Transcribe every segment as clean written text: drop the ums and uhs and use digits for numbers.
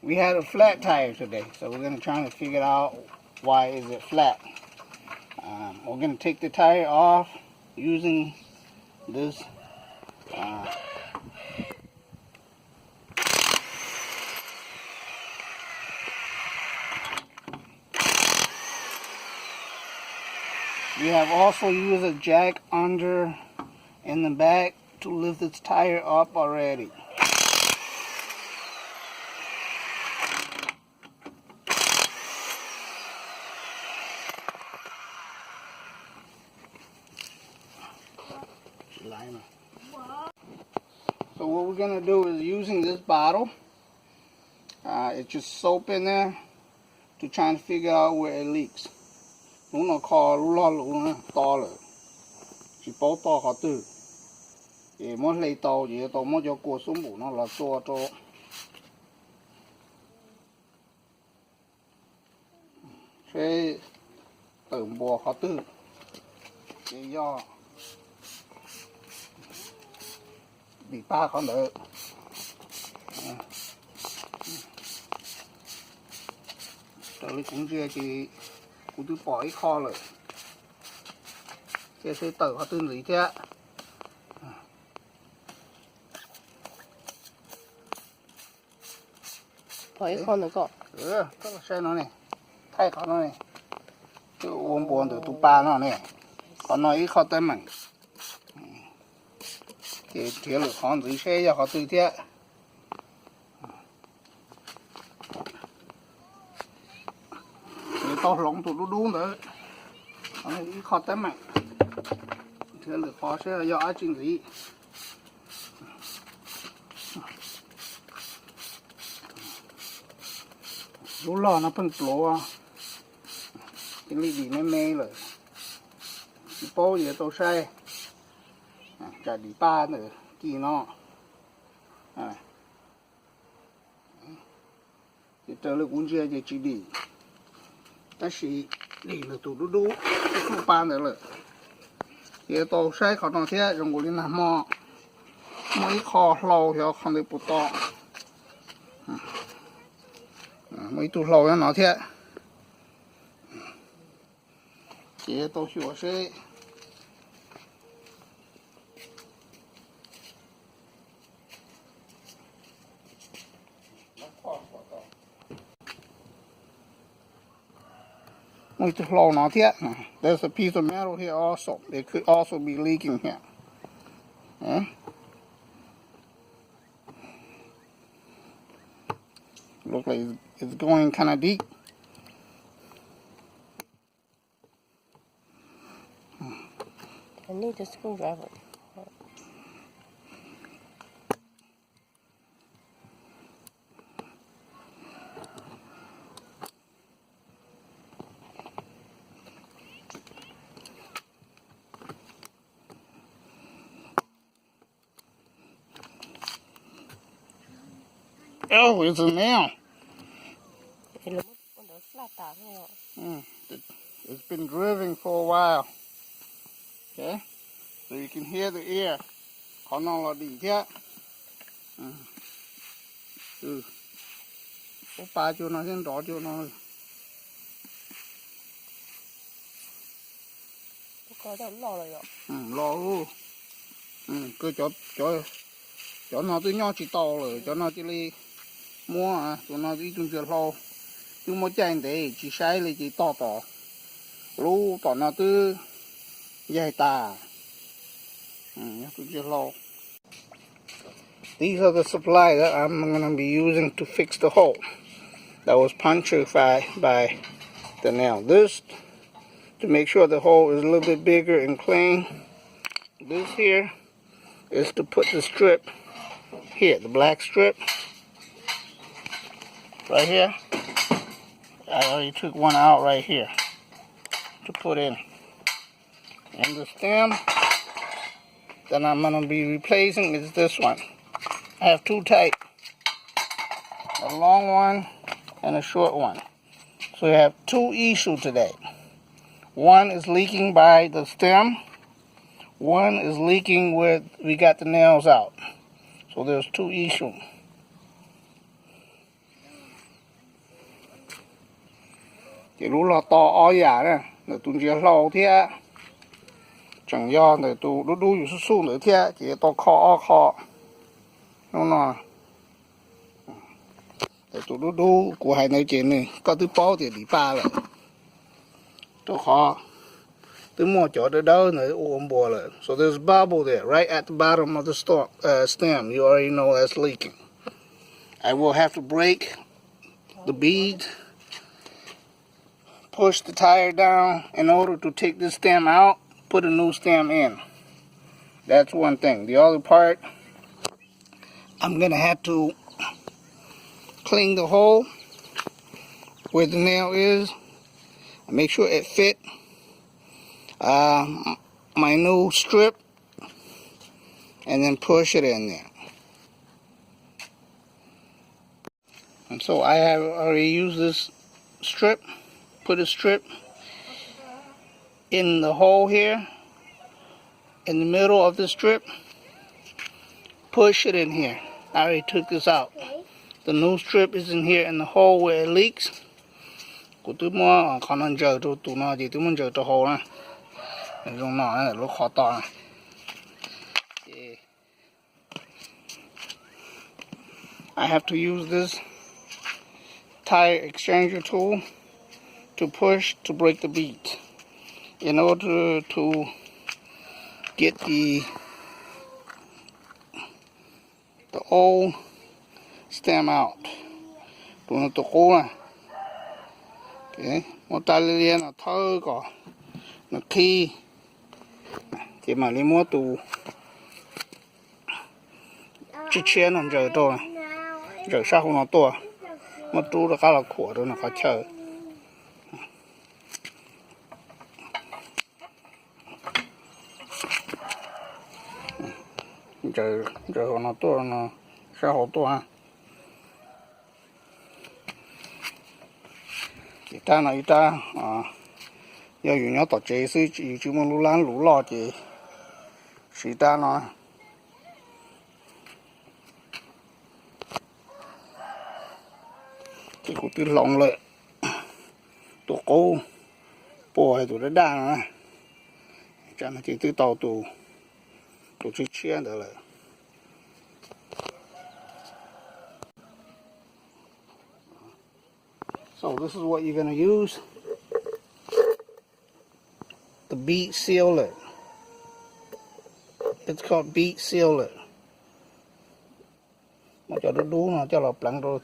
We had a flat tire today, so we're going to try to figure out why is it flat. We're going to take the tire off using this we have also used a jack under in the back to lift this tire up already. So what we're going to do is using this bottle, it's just soap in there to try and figure out where it leaks. Nó kho lú lo lú to rồi, chỉ bao to họ từ, thì mỗi lấy tàu gì tàu mỗi cho cua xuống bù nó là cho, thế từ bùa họ từ, thì do bị ba con đỡ. Tới cũng chưa chỉ cũng tôi bỏ kho rồi, thế sẽ tự họ tư gì thế, bỏ kho nữa cơ. Tức là xe nó này, thay kho nó này, cái uống buồn từ tụ ba nó này, còn nó ít kho tới mình, thì thế là họ gì xe cho họ tư thế. To lỏng tụt đu nữa, nó ít khó tới mạnh, thế là khó sẽ là do ai chỉnh gì, lú lò nó phân bổ, cái ly gì mê rồi, cái bố gì tôi say, cả đi ba nữa, kỳ nó, thì tới là cũng chưa chỉ đi. Ta sĩ đi là tụi đu không pan nữa rồi, thì tôi sai họ nói thế dùng cái nào mà mấy kho lâu thì không được bút to, mấy tụi lâu nó nói thế, thì tôi hiểu sẽ there's a piece of metal here also. It could also be leaking here. Look like it's going kind of deep. I need a screwdriver. Oh, it's a nail. It's been driven for a while. Okay, so you can hear the air. Khó nó là đi thế. Có ba chỗ nó trên đó chỗ nó. Có đâu lo rồi. Lo luôn. Cứ chỗ nó tới nhau chỉ to rồi, chỗ nó chỉ đi mua chỗ nó đi chung chưa lo. Chứ mua chanh đấy chỉ sai là chỉ to, lú to nó tới dài ta, chung chưa lo. These are the supplies that I'm going to be using to fix the hole that was punctured by the nail. This to make sure the hole is a little bit bigger and clean. This here is to put the strip here, the black strip right here. I already took one out right here to put in. And the stem that I'm going to be replacing is this one. I have two types, a long one and a short one. So we have two issues today. One is leaking by the stem. One is leaking where we got the nails out. So there's two issues. chỉ lúc là to ó giả nè để tụi chia lâu thế chẳng do để tụi đu đu su su nữa thế chỉ to kho nó nọ để tụi đu đu của hai nơi trên này có thứ bao thì đi ba rồi to kho thứ mua chỗ để đâu nữa ôm bùa rồi so there's bubble there right at the bottom of the stem you already know that's leaking. I will have to break the bead, push the tire down in order to take this stem out, put a new stem in. That's one thing. The other part, I'm gonna have to clean the hole where the nail is and make sure it fit my new strip and then push it in there. And so I have already used this strip, put a strip in the hole here, in the middle of the strip, push it in here. I already took this out. The new strip is in here in the hole where it leaks. Của tôi mua khả năng chờ cho tụi nó thì tôi muốn chờ cho hole nè. Dùng nó là lúc khó to này. I have to use this tire exchanger tool to push to break the bead in order to get the old stem out. Tụi nó tụi cố nè. Okay, một tay lên là thơ có nó khi thì mà đi mua tụ chiếc nó giờ to giờ sao không nó to mà tụ là khá là khổ rồi nó khó chơi giờ nó to nó sao hổ to ha ta nói ta要有人到这时就么路烂路老的，谁打呢？这个被弄了，多高，波还多得大呢，这样就到都去签的了。So this is what you're gonna use. The bead sealer. It's called bead sealer. Mà cho nó đúng nó cho nó plăng rồi.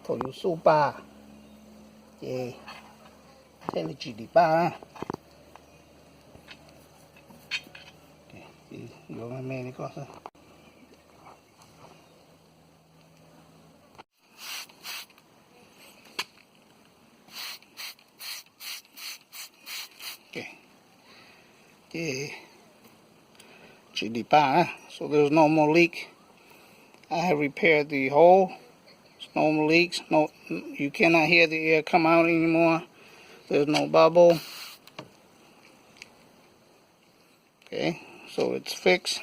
Thôi you su ba. Yeah. Thế là chỉ đi ba. Okay. Vô mà mê này có sao? So there's no more leak. I have repaired the hole. There's no more leaks. No, you cannot hear the air come out anymore. There's no bubble. Okay, so it's fixed.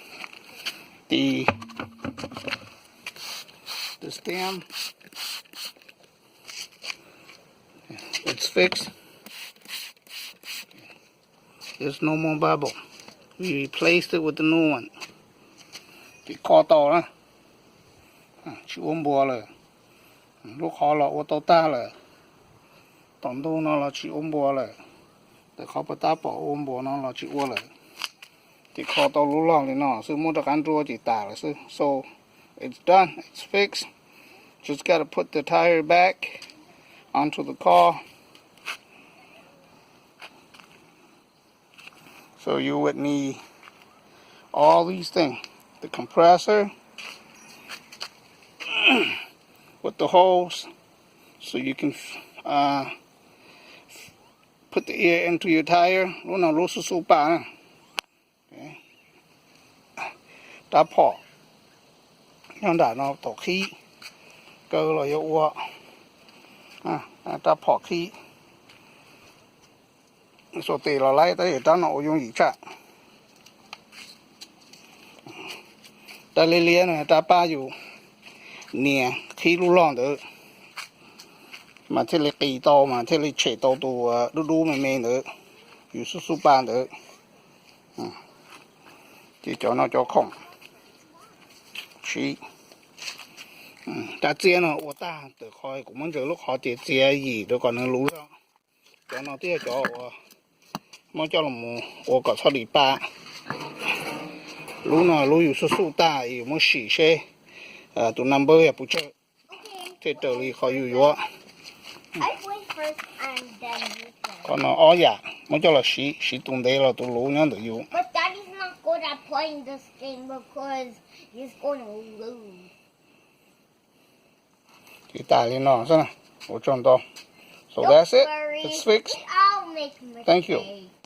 The stem, it's fixed. There's no more bubble. We replaced it with the new one. Cái kho to đó. Chị ôm bùa rồi. Lúc khó là ô tô ta rồi. Tổng đô nó là chị ôm bùa rồi. Để khó bà ta bỏ ôm bùa nó là chị ua rồi. Cái kho to lúc lòng thì nó. Sư mua được ăn rùa chị tả rồi sư. So it's done. It's fixed. Just gotta put the tire back onto the car. So you would need all these things. The compressor with the holes so you can put the air into your tire. Lúc nào lúc su pa nè. Đá phỏ. Nhưng đã nó tổ khí. Cơ là yếu ua. Đá phỏ khí. So tì là lấy tới đó nó dùng gì chắc. Ta lê lê này ta ba dù nè khí lưu lon được. mà thế là kỳ to mà thế là trẻ to đồ đu đu mềm mềm nữaอยู่สู้ๆบ้านnữa chỉ cho nó cho không chỉ ta chia nó我大得开我们这路好点接一都可能路上cho nó tiếp cho mà cho là một我搞错礼拜路呢路有สู้大有没洗些都 number 也不错这这里好有药 I play first and then you play. còn nó ó dạ mới cho là xí tung đây là tụ lũ nhau tự dụng But Daddy's not good at playing this game because he's going to lose. thì tài lên nó xem nào 我撞到 so that's it Don't worry, it's fixed I'll make mistakes. Thank you.